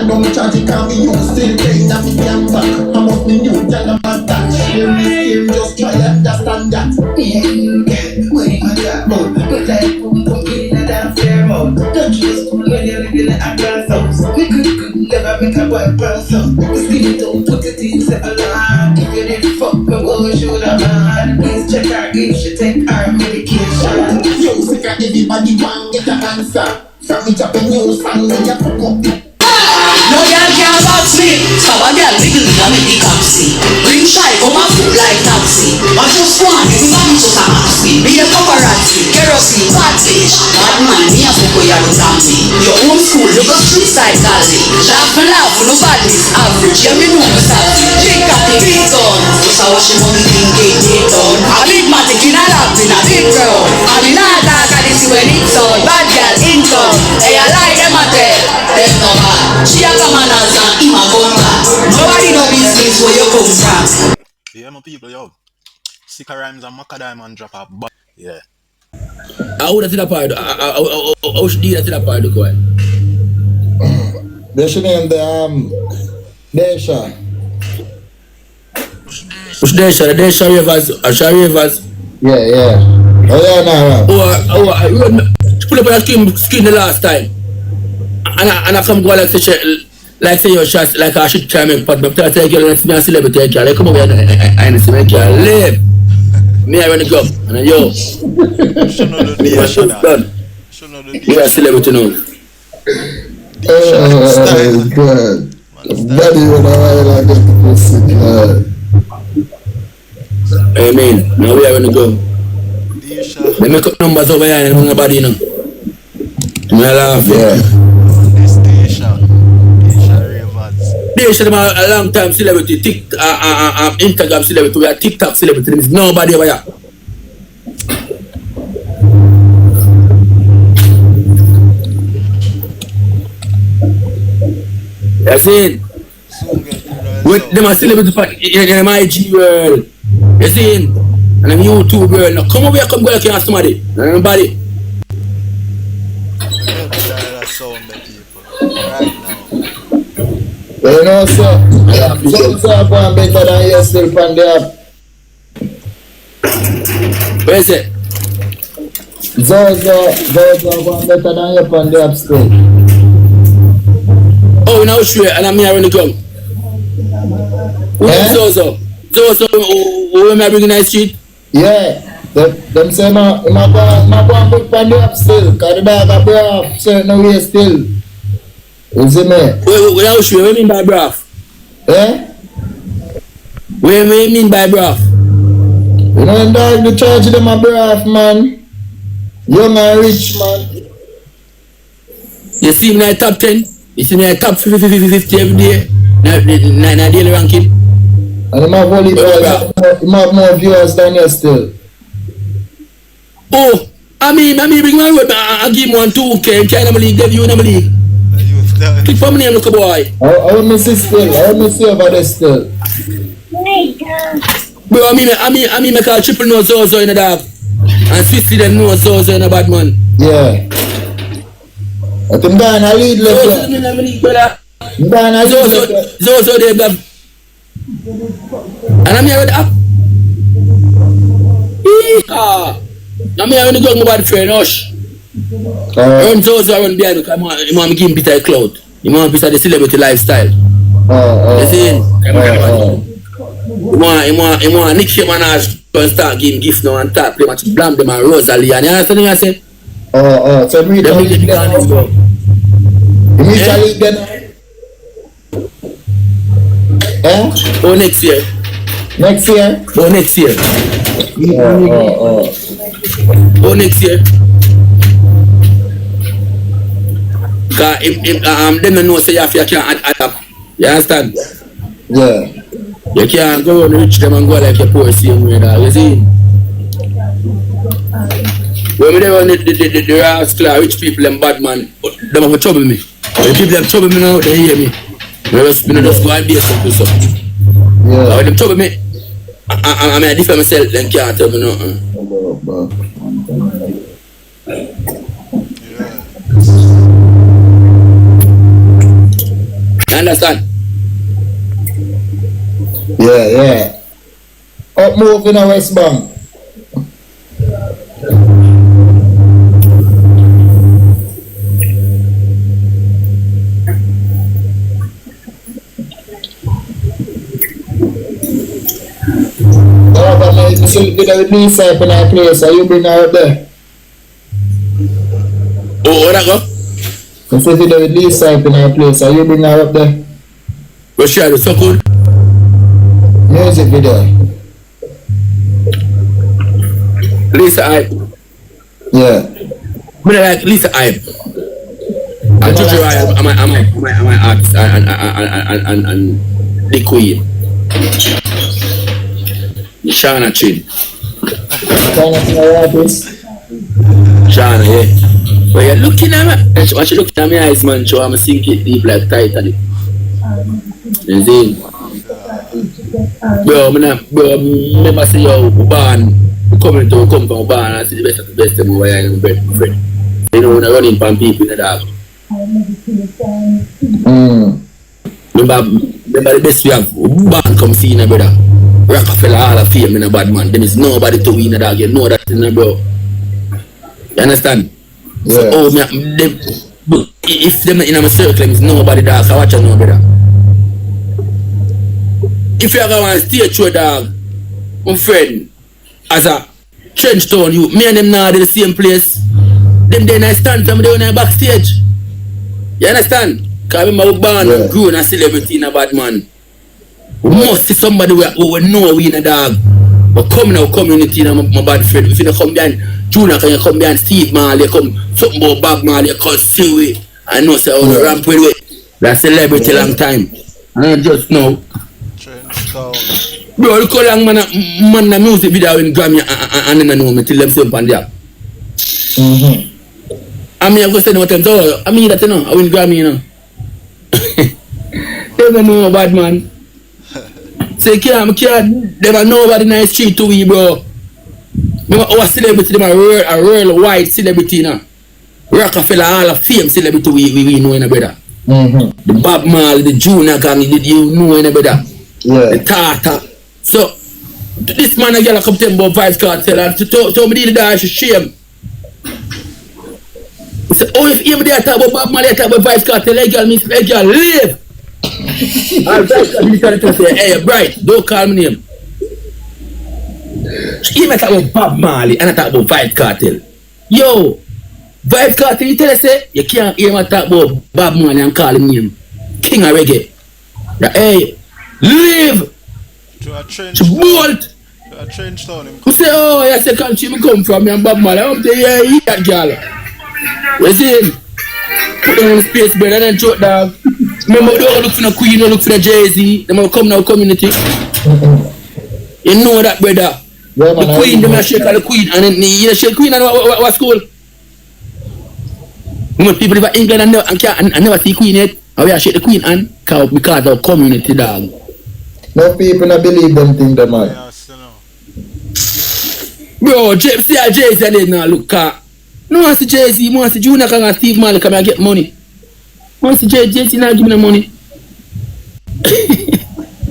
And now me charge it cause me you still paying and me damn back. I'm up me new tell them about that. Share me here, just try to understand that. Wait, I got more. But like put in a damn fair mode. Don't just pull when you're living like a glass house. We could never make a boy pass up. We still don't put it in several line. If you didn't fuck me, go show the man. Please check her if she take her medication. Yo, Sikka, everybody want get an answer. From me chopping new song, when you fuck up the no girl can't box me. Stop a girl wiggle and make the cap see. Bring shy, come and fool like taxi. But just one, you want me to taxi. Be a paparazzi, kerosene, catfish. Bad man, me a fuck with your taxi. Your own school, you go street side galley. Laugh and laugh, no badness, average. Yeah, me know me salty. Drink up the beat on. Just a wash him on the thing, get on. A big matic in a lap in a big crowd. And in a dark, I see when it's on. Bad girl, income. Hey, I like them a tell. Them no bad. She a come and dance and him a gun back. Nobody know business where you come from. Yeah, my people, yo. Sikka Rymes and Macadam drop a but yeah. I would have to the part. I should do that to the part, look why. They should name the Desha. Which Desha? The Desha Rivers. Asha Rivers. Yeah. Oh yeah, no. Pull up on your screen the last time. And I come go like say your shots like I should try and make pot, but I tell you, let's be a celebrity. I come over here and see me live. Me I run the club and yo. We are celebrity now. Oh God. Daddy when I get the pussy, God. Amen. Now we are gonna go. They make up numbers over here and nobody know. I laugh, yeah. They should have a long time celebrity, Instagram celebrity, we are TikTok celebrity, there is nobody over here. That's it. With them a celebrity in my IG world. You see? And I'm YouTube world. Now come over here, come go like you have somebody. Nobody. You know, sir, some are going better than yourself on the app. Where is it? Those are going better than you on the app still. Oh, now sure, and I'm here on the gun. Who is Zozo? Zozo, who am I bringing that street? Yeah, them say my go and put on the app still, because the dog a braff certain way still. You see me? What do you mean by braff? Eh? What do you mean by braff? You know, dog, the church them a braff, man. Young and rich, man. You see me in the top 10? You see me in the top 50 every day? Na daily ranking? And them have volleyball, more viewers than you still. Oh, I mean bring my word, I give him 1 2K in China league, give you in the league. Click for my name, look a boy. I want me see still. I want me see over there still. Bro, I mean make a triple no Zozo in the dog. And Swissy them no Zozo in the bad man. Yeah. But I'm down a lead left. I'm down a lead left. Zozo they got. And I'm here with the app. I'm here with the gun about the friend, hush. Run Zozo around behind because I want to give him a bit of cloud. You want a bit of the celebrity lifestyle. You see? You want Nick Manaj to start giving gifts now and talk pretty much blam them and Rosalie. And you understand what I say? So me to leave them. You need to leave them. Eh? Oh, next year. Next year? Oh, next year. Oh, next year. Because them don't know say you can't adapt. You understand? Yeah. You can't go and reach them and go like a poor same way, you see? When we there on the rascal, rich people and bad man, them have trouble me. When the people have trouble me now, they hear me. I just go and be something so. Yeah. When them trouble me, I mean I defend myself, then can't tell me nothing. understand? Yeah. Up move in a West Bank. Oh, but like, you should be with me side in our place, so you bring her up there. Oh, what I go? You should be with me side in our place, so you bring her up there. What she do so good? Music video. Lisa Hype. Yeah. I like Lisa Hype. And Jojo Royal, I'm my artist and the Queen. Shana Chin. Shana, yeah. But you're looking at me. When she looking at me eyes, man, show I'm sink it deep like Titanic. You see? Bro, remember say yo, Uban, come from Uban and see the best of where I am friend. You know, when I run in pan people in the dark. Remember the best we have, Uban come see in a brother. Rockefeller Hall of Fame in a bad man. There is nobody to win a dog. You know that in a bro. You understand? Yeah. So, oh, if them in a circle, there is nobody dog. So watch out now, brother. If you ever want to stay through a dog, my friend, as a trench town, you, me and them now in the same place. Them then I stand from there on the backstage. You understand? Because I'm born and grown a celebrity in a bad man. We must see somebody who will know we in a dog. But come in our community, my bad friend. If you don't come behind Junior, can you come behind Steve Marley, come something about Bob Marley, you call Stewie, I know say on the ramp with it. That's celebrity long time. I just know. Bro, look how long man the music video in Grammy and then I know me till them same pan there. I mean, I'm going to say no time, so I mean that you know, I win Grammy, you know. They don't know bad man. Say, can't never nobody in the street to we, bro. Remember our celebrity, them a real white celebrity, you know. Rockefeller Hall of Fame celebrity we know in a brother. The Bob Marley, the Junior gang, you know in a brother. Yeah. The Tata. So, this man a girl come tell me about VYBZ KARTEL and told me the day she shame. He said, oh, if you there talk about Bob Marley, talk about VYBZ KARTEL, that girl live. And VYBZ KARTEL say, hey, Bright, don't call me name. He might talk about Bob Marley and I talk about VYBZ KARTEL. Yo, VYBZ KARTEL, you tell us, say, you can't hear me talk about Bob Marley and call him name. King of reggae. Hey, live. To a trench town. Who say, oh, yes, the country me come from, me and Bob Marley. I'm saying, yeah, he that girl. You see him? Put them in space bed and then choke dog. Remember, don't look for the Queen, don't look for the Jay-Z. They will come in our community. You know that, brother. Yeah, the man, Queen, they shake the Queen. And then you shake Queen and what school? Remember, people live in England and never see Queen yet. And we shake the Queen and because our community, dog. No people not believe them thing, the man. Yeah, still know. Bro, see a Jay-Z and they now look car. No one see Jay-Z, no one see Junior Kang and Steve Marley come and get money. No one see Jay-Z now give me the money.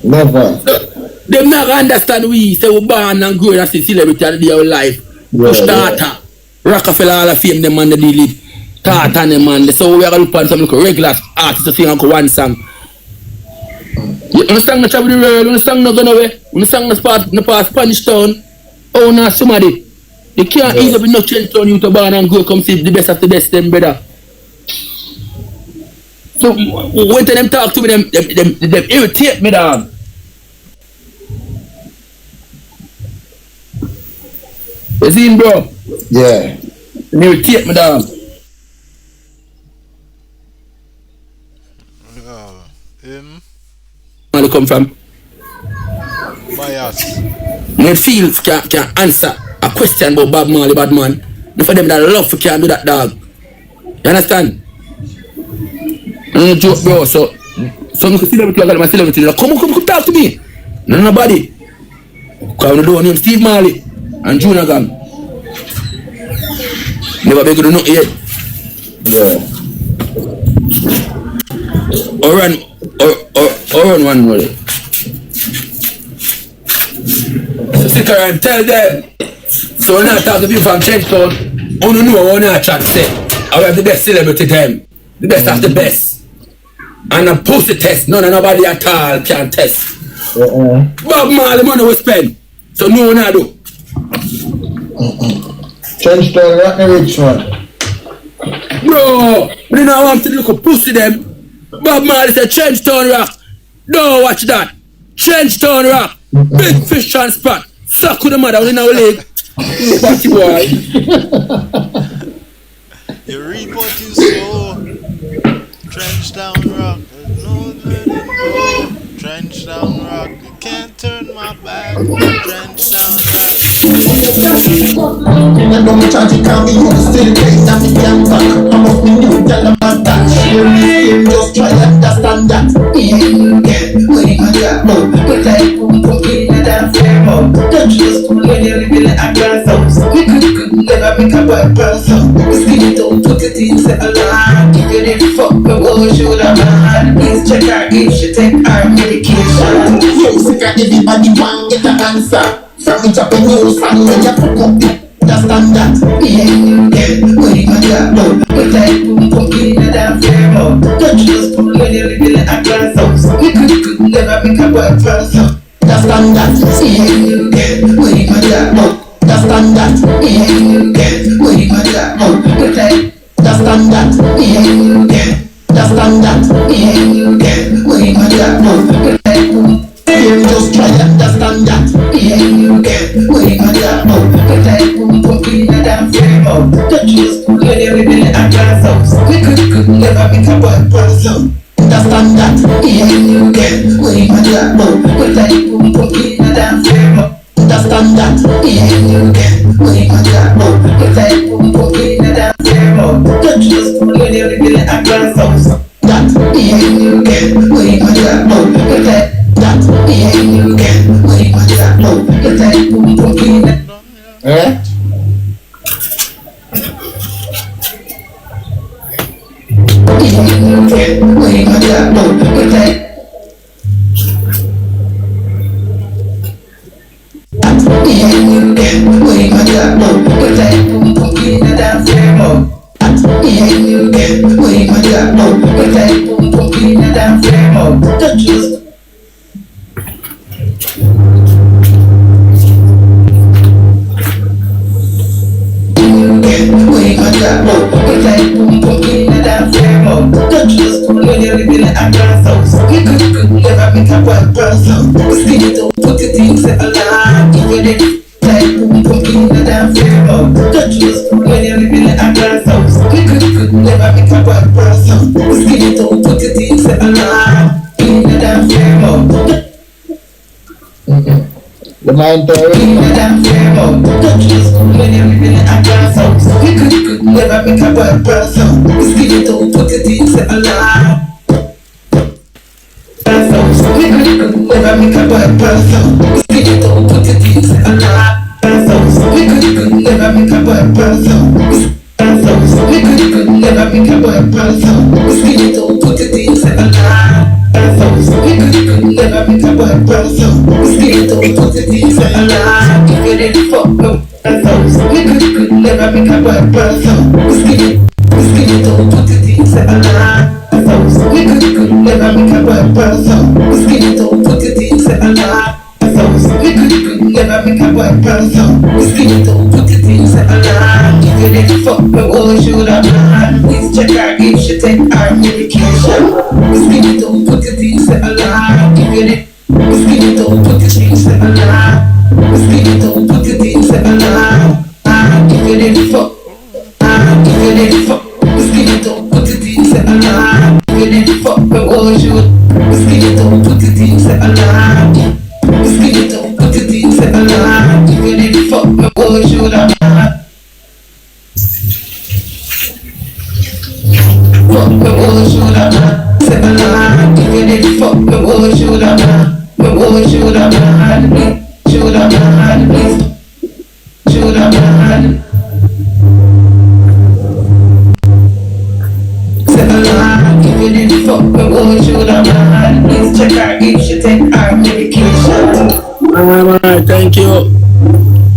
Never. So, them not understand we say we born and grow and see celebrity at the day of life. Push Tata, Rockefeller Hall of Fame, them man the deal it. Tata and them man. So we are going to look at some regular artists to sing one song. You understand the travel the world, you understand not going away, you understand the past Spanish town, oh no somebody. You can't easily be no change town you to born and go come see the best of the best them brother. So when them talk to me, them irritate me dog. You see him bro? Yeah. Them irritate me dog. Him? Where come from? Bias. No fields can answer a question about Bob Marley, bad man. And for them that love for can do that dog. You understand? No joke bro, so some celebrity I got my celebrity. Come talk to me. Nobody. Because I don't name Steve Marley and Junior Gang. Never been good enough yet. Yeah. Or turn one more. Sikka Rymes, tell them. So when I talk to people from Trenchtown, I don't know what I try to say. I have the best celebrity time. The best of the best. And a pussy test, none of nobody at all can test. Bob Marley money we spend. So no one I do. Trenchtown, not the rich one. Bro, we don't want to look at pussy them. Bob Marley said Trenchtown rock. No, watch that. Trenchtown rock. Big fish and spot. Suck with the mother in our leg. Party boy. You report you so. Trench down rock. No letting go. Trench down rock. You can't turn my back. Trench down rock. I don't charge it, can be you still paying that me can back. I'm up in you, tell them about that. Share me, just try to understand that. When you got that mode, but like boom, in a damn fair mode. Don't just pull when you're living like a glass house. We could never make a bad person. Skinny don't put it in, say a lie. If you didn't fuck me, what should I man? Please check her if she take her medication. Yo, sick of everybody want get an answer. From me chopping you, son, when you fuck up, understand that. When you got that mode, but like boom, in a damn fair mode. Don't just pull when you're living like a glass house. We could never make a bad person. Understand that. When you got that mode, understand that. When you got that mode, but like understand that. Understand that. When you got that mode, but like boom. Just try to understand that. When you got that mode, but like boom, in a damn fair mode. Don't just pull when you're living like a glass house. We could never make a bad person. Understand that. When you got that mode, but like boom, in a damn fair mode. Understand that. When you got that mode, but like boom, in a damn fair mode. Don't just pull when you're living like a glass house. That. When you got that mode, but like that. When you got that mode, but like boom, in a when you got that mode, but like when you got that mode, but like boom, in a damn fair mode. When you got that mode, but like boom, in a damn fair mode. Don't just when you got that mode, but like boom, in a damn fair mode. Don't just pull when you're living like a glass house. We could never make a bad person. Skinny don't put it in, say a lie. If you did like boom, in a damn fair mode. Don't just pull when you're living like a glass house. We could never make a bad person. Skinny don't put it in, say a lie. In a damn fair mode. The mind in a damn fair mode. Don't just pull when you're living like a glass house. We could never make a bad person. Skinny don't put it in, say a lie. We could never make a bad person. Skinny don't put it in, say a lie. We could never make a bad person. We could never make a bad person. Skinny don't put it in, say a lie. We could never make a bad person. Skinny don't put it in, say a lie. If you didn't fuck no we could never make a bad person. Skinny don't put it in, say a lie. We could never make a bad person. Skinny don't put it in, say a lie. We could never make a bad person. Skinny don't put it in, say a lie. If you didn't fuck me, what should I man? Please check her if she take her medication. Skinny don't put it in, say a lie. If you didn't Skinny don't put it in, say a lie. Skinny don't put it in, say a lie. If you didn't fuck, if you didn't fuck, Skinny don't put it in, say a lie. If you didn't fuck, but what should Skinny don't put it in, say a lie. Skinny don't put it in, say a lie. If you didn't fuck, but what should I man? Fuck, but what should I man? Say a lie. If you didn't fuck, but what should I man? But what should I man? Should I man? Should I man? Say a lie. If you didn't fuck, but what should I man? Please check her if she take her medication. Alright, thank you.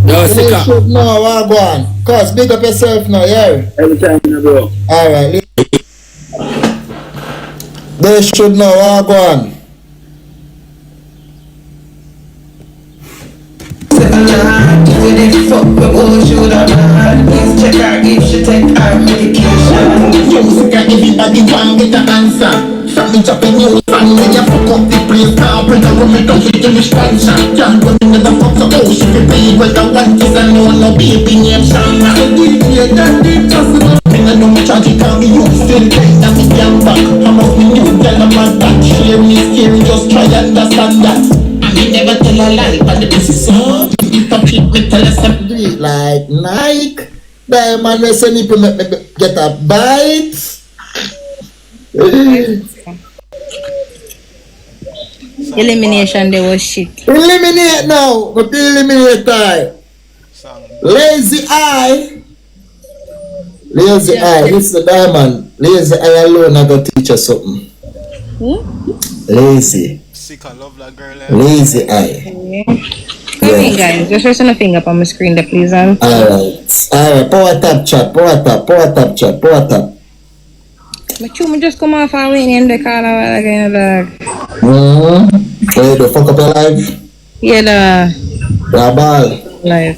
Yo, You Sikka. should know what go on. Cause big up yourself now, yeah. Every time, bro. Alright. They should know what go on. Please check her if she take her medication. Yo, Sikka, everybody want get the answer. From me chopping you, and when you fuck up the place, now bring a woman down to the sponsor. Can't go in the fuck so oh, she be paid well, the one is a no baby name Shana. Yeah, that did possible. I know my charge it can be used, still tight and me can back. I'm out me new, tell them my back. Share me scary, just try understand that. I may never tell a lie, but the pussy so if I keep me tell us something. Do it like Nike. Diamond will send people make me get a bite. Elimination, they was shit. Eliminate now. But eliminate I. Lazy eye. Lazy eye. Listen, Diamond. Lazy eye alone I go teach us something. Lazy. Sikka love that girl. Lazy eye. Okay, guys, just press on a finger up on my screen there, please. Alright. Alright. Power tap chat. Power tap chat. Power tap. But you just come off and win in the car again, dog. Hey, the fuck up your life? Yeah, dog. Yeah, ball. Life.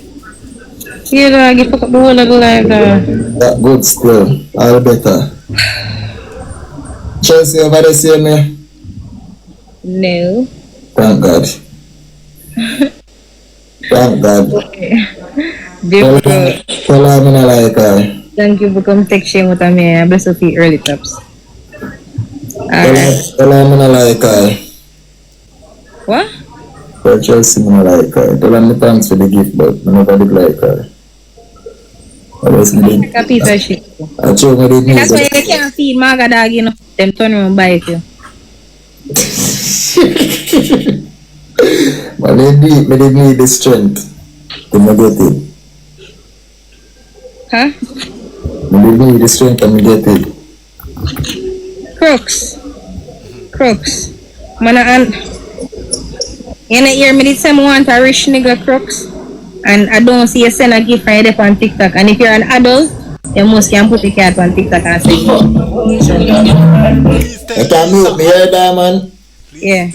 Yeah, dog, you fuck up the whole of the life, dog. That good still. All better. Chelsea over there see me? No. Thank God. Thank God. Difficult. Tell her I'm not like her. Thank you for coming take shame with me. I bless you for early tops. Alright. Tell her I'm not like her. What? For Chelsea, I'm not like her. Tell her me thanks for the gift, but I never did like her. I was me Like a piece of shit. I told me they need That's why you can't feed Maga dog, you know. Them turn around and bite you. But they need the strength to get it. Huh? They need the strength to get it. Crooks. Mana and you know hear me did say I want a rich nigga crooks. And I don't see you send a gift right up on TikTok. And if you're an adult, you must can put the cat on TikTok and say I can mute me here, Diamond. yeah.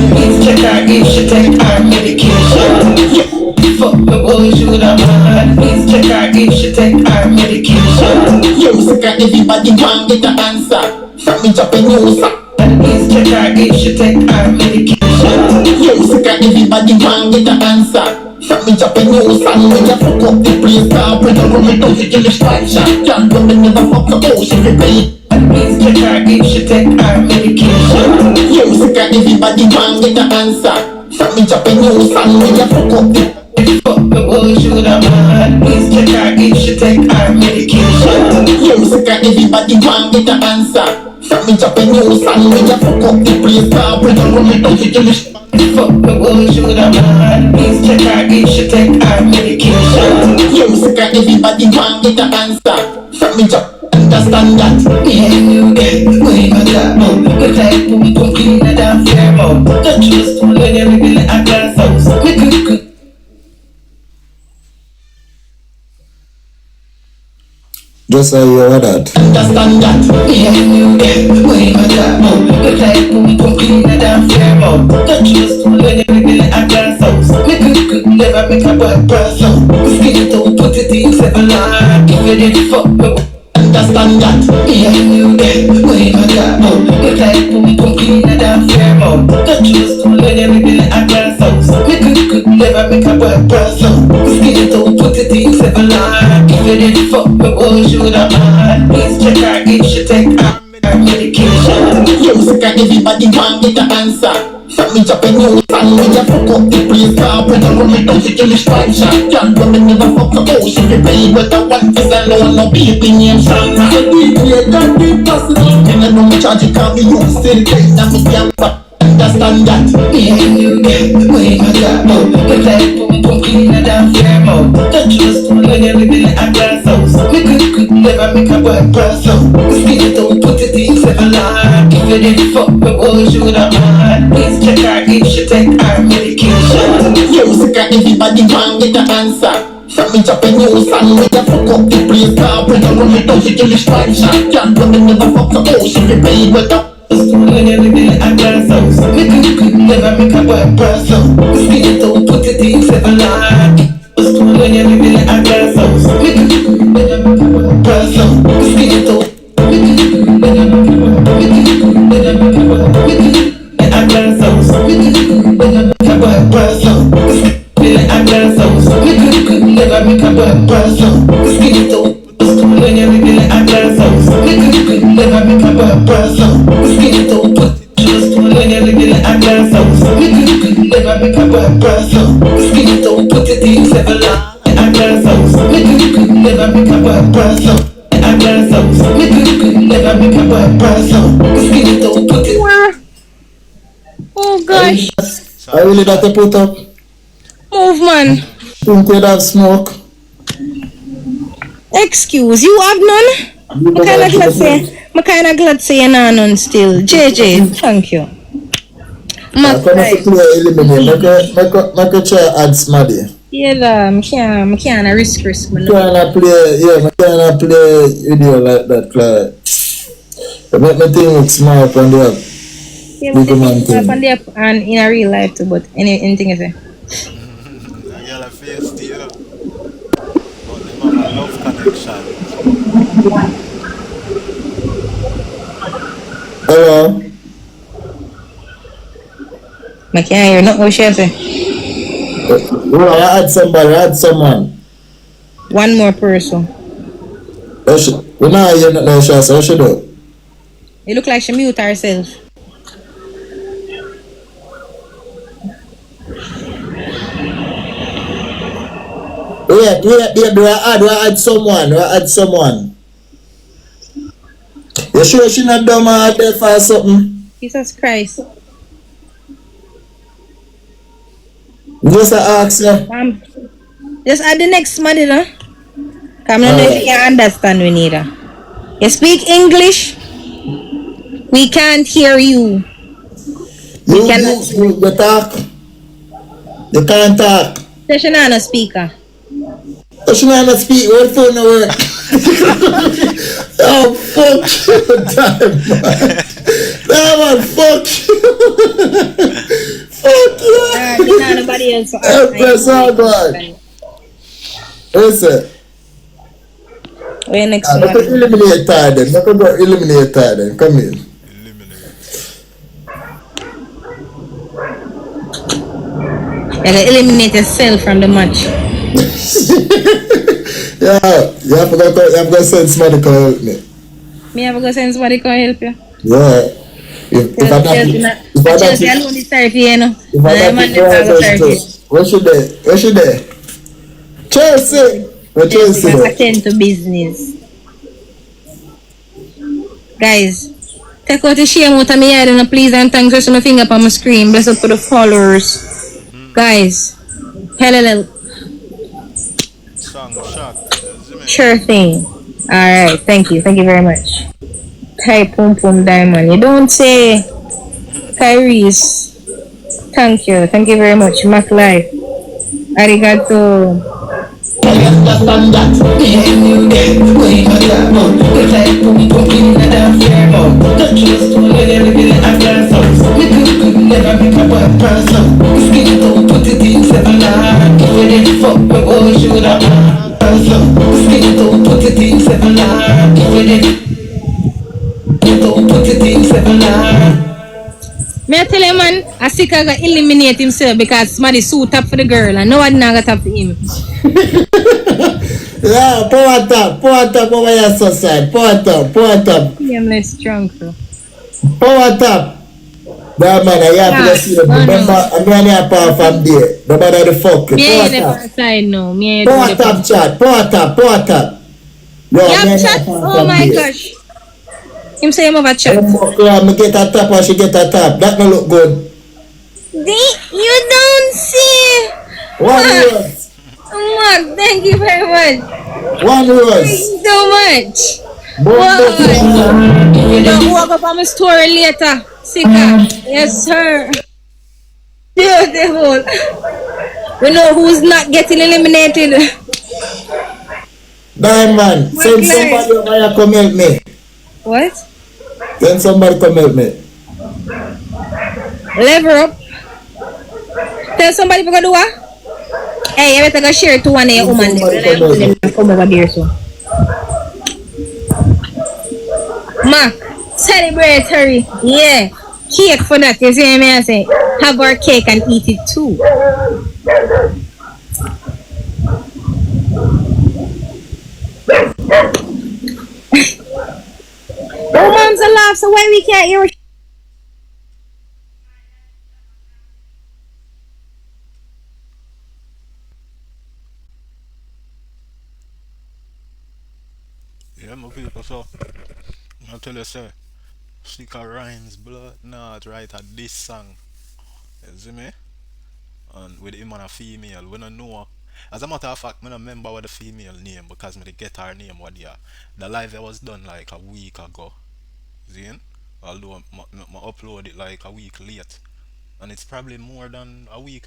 Please check her if she take her medication. Fuck the bullshit I'm on. Please check her if she take her medication. Yo, Sikka, everybody want get the answer. From me chopping news. Please check her if she take her medication. Yo, Sikka, everybody want get the answer. From me chopping news. And when you fuck up the place, now bring a woman down to the sponsor. Can't go in the fuck so oh, she be paid. Please check her if she take her medication. Yo, Sikka, everybody want get the answer. From me chopping news. And when you fuck up the fuck the bullshit I'm on. Please check her if she take her medication. Yo, Sikka, everybody want get the answer. From me chopping news. And when you fuck up the place, now bring a woman down to the fuck the bullshit I'm on. Please check her if she take her medication. Yo, Sikka, everybody want get the answer. From me chop. Understand that. Yeah, you get way my top mode. Good like boom boom cleaner than fair mode. Don't trust one like everything like a glass house. We good. Just so you heard that. Understand that. Yeah, you get way my top mode. Good like boom boom cleaner than fair mode. Don't trust one like everything like a glass house. We good. Never make a bad person. We skin it out, put it in 7 line. Give it the fuck. Understand that. Yeah, you get way my top mode. Good like boom boom cleaner than fair mode. Don't trust one like everything like a glass house. We good. Never make a bad person. We skin it out, put it in 7 line. Give it the fuck. Should have man. Please check her if she take her medication. Yo, Sikka, everybody want get the answer. From me chopping news and when you fuck up the place, now bring a woman down to the sponsor. Can't woman never fuck so oh, she be paid with the one is alone, no baby name Shana. So DJ, that be possible. And I know my charge it can't be used, still tight and me can't back. Understand that. Yeah, you get way my top mode. Good like boom boom cleaner than fair mode. Don't trust one like everything like a glass house. We good. Never make a bad person. We skin it out, put it in 7 line. If you didn't fuck me, what should I mind? Please check her if she take her medication. You Sikka, everybody want get the answer. From me chopping new song, me a fuck up the place. Car when I run me down, she kill the strike shot. Can't when me never fuck so oh, she be paid with up. When you live in a glass house, me could never make a bad person. Skin it out, put it in 7 line. When you live in a glass house, me could never make a bad person. Skin it out, me could never make a bad person. In a glass house, me could never make a bad person. Skin it out. When you live in a glass house, me could never make a bad person. Skin it out, put just when you live in a glass house, me could never make a bad person. Skin it out, put it in 7 line. A glass house, me could never make a bad person. A glass house, me could never make a bad person. Skin it out, put it. Oh gosh. I really got to put up. Move, man. Think we'd have smoke. Excuse, you have none? I kinda glad say you know none still. JJ, thank you. I'm going to play eliminate. Make a try add smaddy. Yeah, I can't risk. I can't play video like that, Clyde. It make me think it's smart on the app. Yeah, but it's on the app and in a real life too, but anything you say. I got a face to you. But them have a love connection. Hello? I can't hear nothing what she say. Well, I had someone. One more person. We now hear nothing she say. What she do? It look like she mute herself. Wait, do I add someone? You sure she not dumb or deaf or something? Jesus Christ. Just ask her. Just add the next money, no? Come on, if you can understand we need her. You speak English? We can't hear you. You talk. You can't talk. She's not a speaker. She not speak. What phone no work? Oh fuck you, damn man, fuck you. Fuck you. Not nobody else. Press on, God. Listen. Where next Look at eliminate her then. Look at eliminate her then. Come in. You gotta eliminate yourself from the match. Yeah, you have to go send somebody to help me. Me have to go send somebody to help you. Yeah. If I Where should they? Chelsea. Where Chelsea? Attend to business. Guys, take out the shame out of me head and please and thanks for my finger up on my screen. Bless up for the followers. Guys, hello. Sure thing. Alright, thank you very much. Type Pum Pum Diamond. You don't say Tyrese. Thank you very much. Mac Life. Arigato. I understand that. You get way my diamond. We like Pum Pum in a damn fair mouth. Don't trust one when you live in a glass house. We could never make a bad person. Skin it out, put it in 7 line. When it fuck me, oh, should I person? Skin it out, put it in 7 line. When it put it in 7 line. Me I tell you man, a Sikka gonna eliminate himself because somebody suit up for the girl and no one not gonna tap for him. Yeah, power tap over your side. Power tap. I'm less strong so. Power tap. That man, I have to see the remember, I'm going to power from there. No matter the fuck. Power side no. Power tap chat. Power tap. Yeah, chat. Oh my gosh. Him say him over chat. Me get a tap or she get a tap. That don't look good. You don't see. One rose. Mark, thank you very much. One rose. Thank you so much. Don't you don't walk up up on my story later. Sikka. Yes, sir. Beautiful. We know who's not getting eliminated. Diamond, send somebody over here come help me. What? Send somebody come help me. Lever up. Tell somebody to go do what? Hey, you better go share to one of your women. Come over there, so. Mark, celebratory. Yeah. Cake for that, you see what I say? Have our cake and eat it too. Oh, mom's a laugh, so why we can't hear? Yeah, my people, so I'll tell you, sir, Sikka Rymes blood not right at this song. You see me? And with him and a female, we don't know. As a matter of fact, I don't remember what the female name because I get her name what yeah. The live I was done like a week ago. See? Although I upload it like a week late. And it's probably more than a week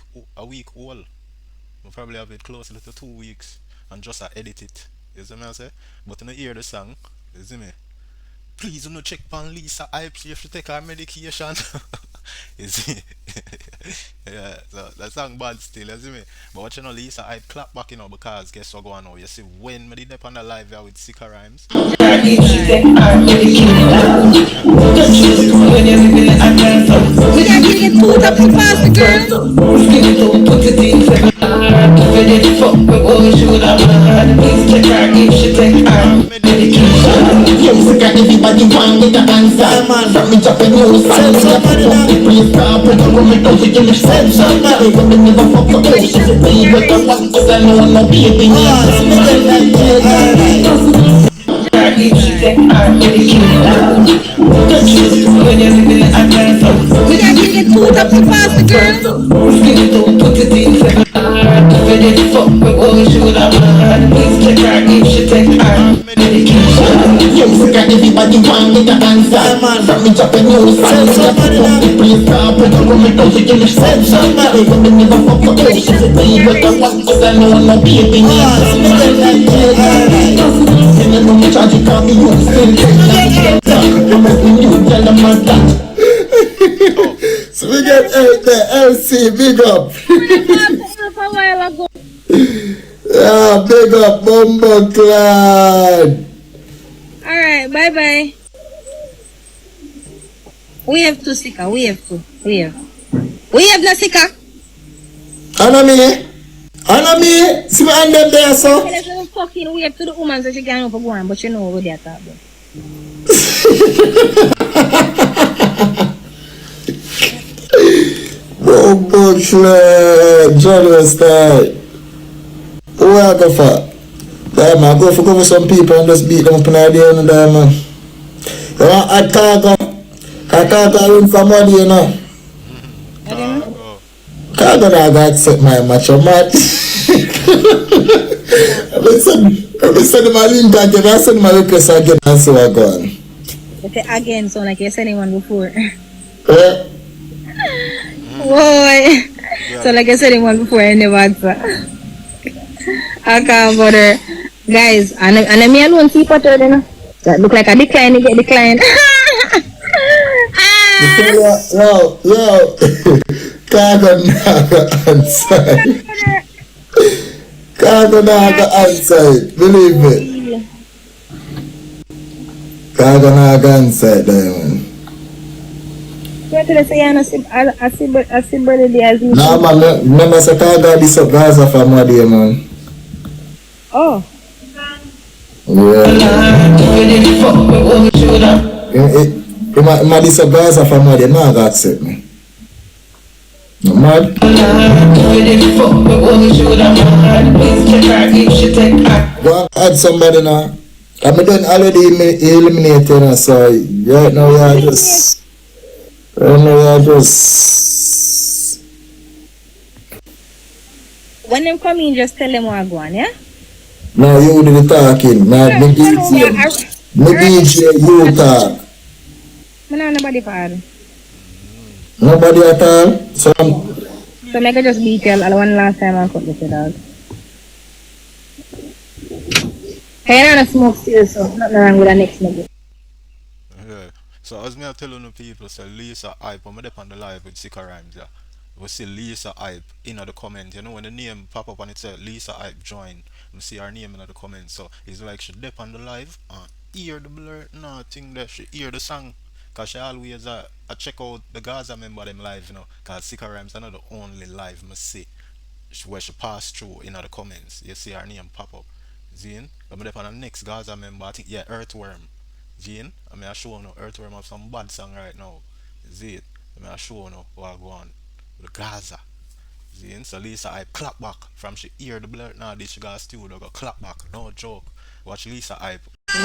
old. I probably have it closer to 2 weeks and just edit it. You see me I say? But when I hear the song, you see me? Please do not check on Lisa Hype, she have to take her medication. You see? Yeah, so that song bad still, you see me? But what you know, Lisa Hype clap back, you know, because guess what going on? You see, when I did up on the live here with Sikka Rymes. We got to get pulled up too fast, girl. Yes, got everybody want me to answer. From me dropping news, send somebody now. Please stop with the woman, don't you give send somebody. When me never fuck the place, she's a baby with the one, cause I know I'm not baby. We got to get pulled up too fast, girl. Yes, got everybody want me to answer. From me dropping news, send somebody now. Please stop with the woman, don't you give send somebody. When me never fuck the place, she's a baby with the one, cause I know I'm not baby. And I know me charge you, call me you still you make me new, tell them my that. So we get the LC, big up. Yeah, big up, Bumbo Clan. Alright, bye bye. We have to, Sikka. We have to. We have no Sikka. Anna me, see me and them there, so. There's no fucking wave to the woman so she can go for one, but you know what they're talking about. Bumbo Clan, generous style. Who I go for? Diamond, go for some people and just beat them up in the day, you know, Diamond. You want add cargo? Cargo in for money, you know. Cargo now got accept my match or match. I send him a link again, I send him a request again and so I go on. Okay, again, so like you sent anyone before. Yeah. Boy. So like I said anyone before, I never answer. I can't bother. Guys, and me alone see Potter, you know. That look like a decline, you get declined. Yo. Cargo naga answer. Cargo naga answer. Believe me. Cargo naga answer, Diamond. What did I say? I see brother there. Nah, man, remember say Cargo this up Gaza for Madi, man. Oh. Yeah. This up Gaza for Madi, nah, God accept me. No mad. Go and add somebody now. I'm done already eliminated, so right now you're just. When them come in, just tell them what I go on, yeah? No, you do the talking. Nah, me DJ, you talk. want nobody for add. Nobody at all. So I can just beat you one last time I cut this dog. I don't smoke still, so nothing wrong with the next nigga. Yeah. So as me I telling the people, say Lisa hype. I'm on the live with Sikka Rymes. Yeah. We see Lisa hype in the comment. You know when the name pop up and it say Lisa hype join. We see her name in the comment. So it's like she dip on the live and hear the blur. No, think that she hear the song. Cause she always I check out the Gaza member them live, you know. Cause Sikka Rymes are not the only live me see where she passed through in the comments. You see her name pop up. Zine, I'm there on the next Gaza member. I think yeah, Earthworm. Zine, I mean I show you Earthworm have some bad song right now. See it? I mean I show you what go on with Gaza. Zine, so Lisa I clap back from she hear the blur now this she got a studio go clap back. No joke. Watch Lisa hype. Yeah,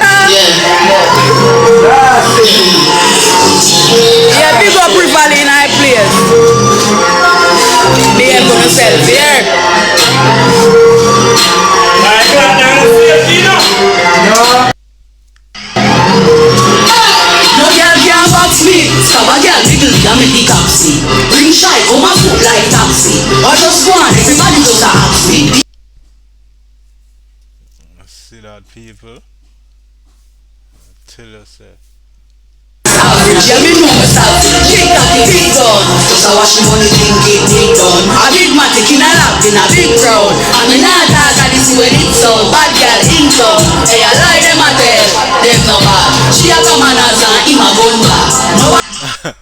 big up Rivali in high place. Be able to sell beer. No girl can't box me. Stop a girl wiggle and make the capsy. Bring shy, come and foot like taxi. Or just one, everybody just ask me. See that people? Tell us Average, yeah, me know myself. Big cocky, big gun. Just a wash the money, think it, big done. A big matic in a lap, in a big crowd. And me not talk at this when it's on. Bad girl, in town. Hey, I lie them a tell. Them no bad. She a come and answer, him a gun back.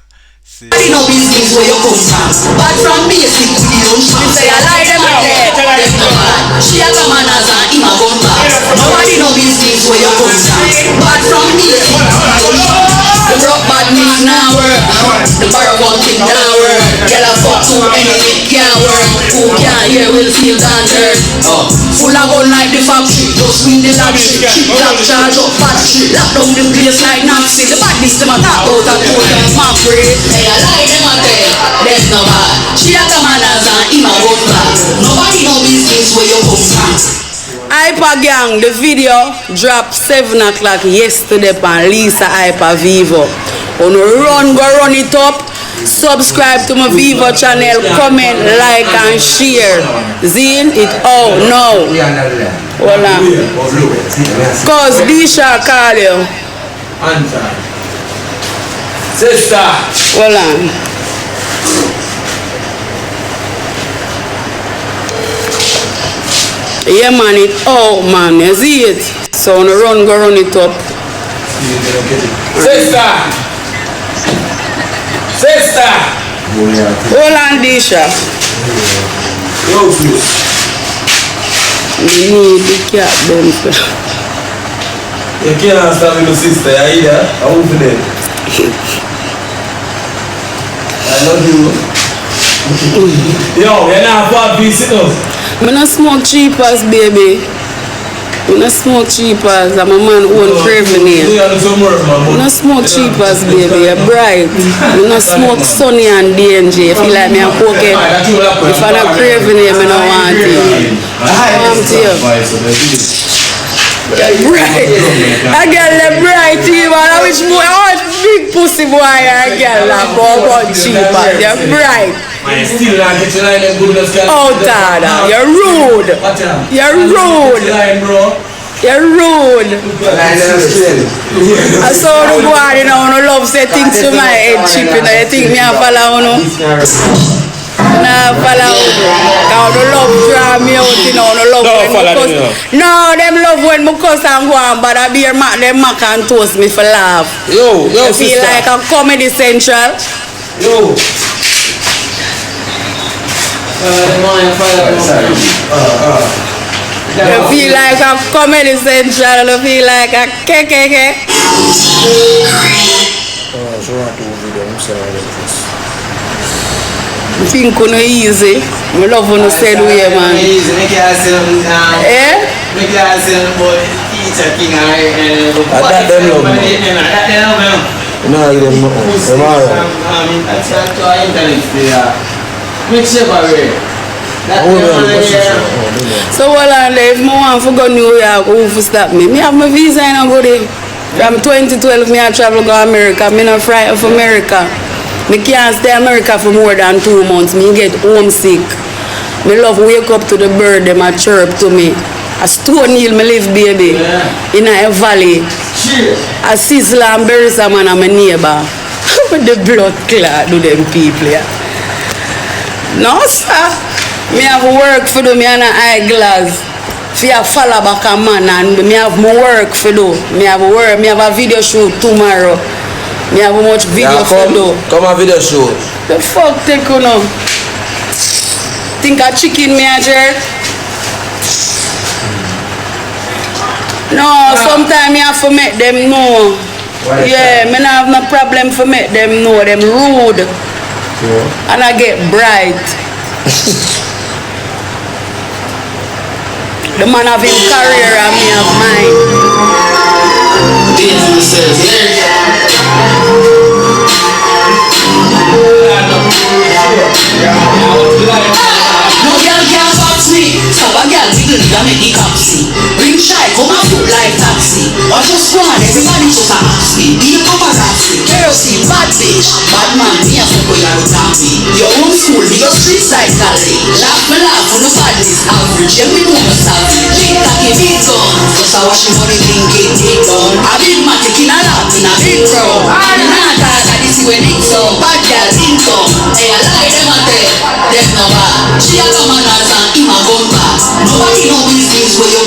see. Nobody know business where you come from. Bad from basic to the lunch. Me say I lie them a tell. Them no bad. She a come and answer, him a gun back. Nobody know business where you come from. Bad from basic to the lunch. The broke bad news now work. The borrow one thing now work. Girl a fuck too many, it can't work. Who can't hear will feel down dirt. Full of gun like the factory. Just win the lottery. Chip lock, charge up factory. Lock down the place like Nazi. The badness them a talk out and put them my free. Hey, I lie them a tell. Them no bad. She a come and dance and him a gun back. Nobody know business where you come from. Hyper Gang, the video dropped 7 o'clock yesterday on Lisa Hyper Vivo. On run it up. Subscribe to my Vivo channel, comment, like and share. Zine it out now. Hold on. Cause Disha call you. Answer. Sister. Hold on. Yeah man, it out man, you see it? So on the run, go run it up. Sister. Sister. Hold on, Disha. Yo, please. We need the cat them. You can't understand me, sister. You hear? I won't for them. I love you. Yo, you're not for peace, you know. I don't smoke cheapers, baby. I don't smoke cheapers. I'm a man who own craving here. I don't smoke cheapers, baby. You're bright. I don't smoke Sunny and DNJ. If you like me, I'm pocket. If I'm not craving here, I don't want it. I want you. Bright. I get the bright team. I wish boy, I want big pussy boy. I get that boy cheapers. You're bright. Still not get your line and good enough. Oh, Dada, you're rude. You're rude. You're rude. I saw the boy, you know, no love say things to my head chip, you know, you think me a follow, you know? Nah, follow, because the love draw me out, you know, no love when no, them love when me cuss and go on, but I beer them mac and toast me for laugh. Yo, I feel like a Comedy Central. Yo. You feel like a Comedy Central, you feel like a KKK. I think it's easy. I love when you say the way, man. Eh? So well, if I want to go New York, who will stop me? I have my visa and I go there. From 2012, me I travel go America. Me not frightened of America. Me can't stay America for more than 2 months. Me get homesick. Me love wake up to the bird, them a chirp to me. A Stone Hill, me live, baby. In a valley. A Sizzle and Berisa man are my neighbor. With the blood clot do them people, yeah. No, sir. Me have work for do, me and a eyeglass. Fi a follow back a man and me have more work for do. Me have work, me have a video shoot tomorrow. Me have much video for do. Come a video show. The fuck take you now? Think a chicken me a jerk? No, sometimes me have to make them know. Yeah, me not have no problem for make them know. Them rude. Yeah. And I get bright. The man have his career and me have mine. No girl can't box me. Stop a girl wiggle and make the cop see. Ring shy, come and foot like taxi. Or just one, everybody just a ask me. Be a paparazzi, kerosene, bad bitch. Bad man, me a fuck with your taxi. Your own school, me go street side college. Laugh me laugh, on the badness average. Yeah, me know my savage. Big cocky, big gun. Cause I watch me money think it take down. A big matic in a lap, in a big crowd. And I talk that this is when it's so. Bad girl, income. Hey, I like them a tell. Them no bad. She a come and dance and him a gun back. Nobody know these things for you.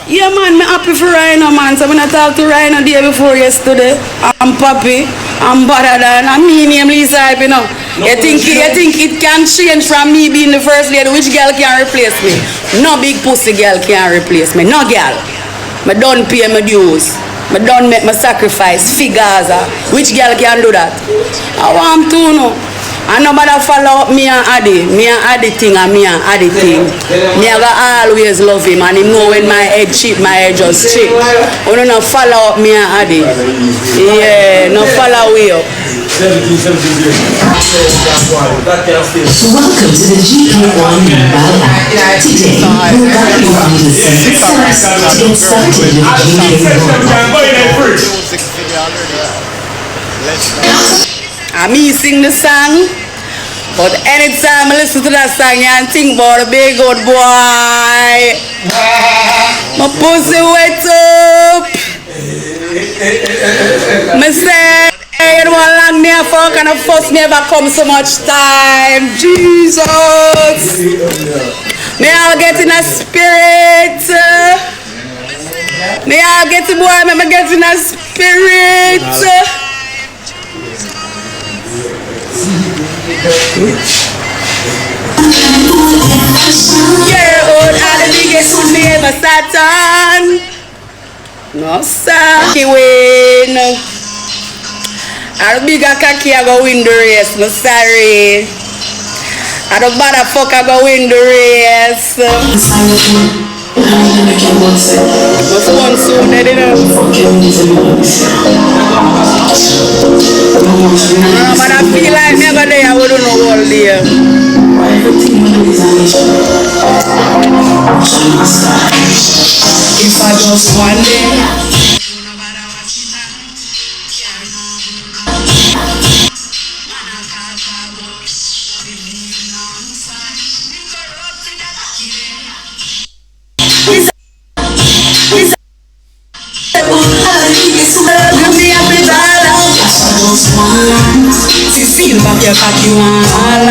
Yeah man, me happy for Rhino man. So when I talk to Rhino the day before yesterday, I'm Papi, I'm better than I'm me name Lisa Hype, you know. You think it can change from me being the first lady? Which girl can replace me? No big pussy girl can replace me. No girl. Me don't pay my dues. Me don't make my sacrifice. Figures. Which girl can do that? I want to know. And nobody follow up me and Addy. Me and Addy thing and me and Addy thing. Me I always love him and him know when my head cheap, my head just cheap. You don't follow up me and Addy. Yeah, no follow way up. Welcome to the GK1 Mobile app. Today, we'll guide you on the secret steps to get started with GK1. Me sing the song, but anytime I listen to that song, I think about a big old boy. My pussy wet up. Me say, hey, you want long me a fuck and a fuss me ever come so much time. Jesus. Me all get in a spirit. Me all get in boy, me get in a spirit. You're old and the biggest one me ever sat on. No sir, he win. And the bigger cocky I go win the race, no sorry. And the motherfucker go win the race. My phone soon, you know. But I feel like never there, I wouldn't know all day. If I just one day. Feel back your cocky one,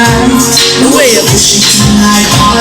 the way you push it in like all.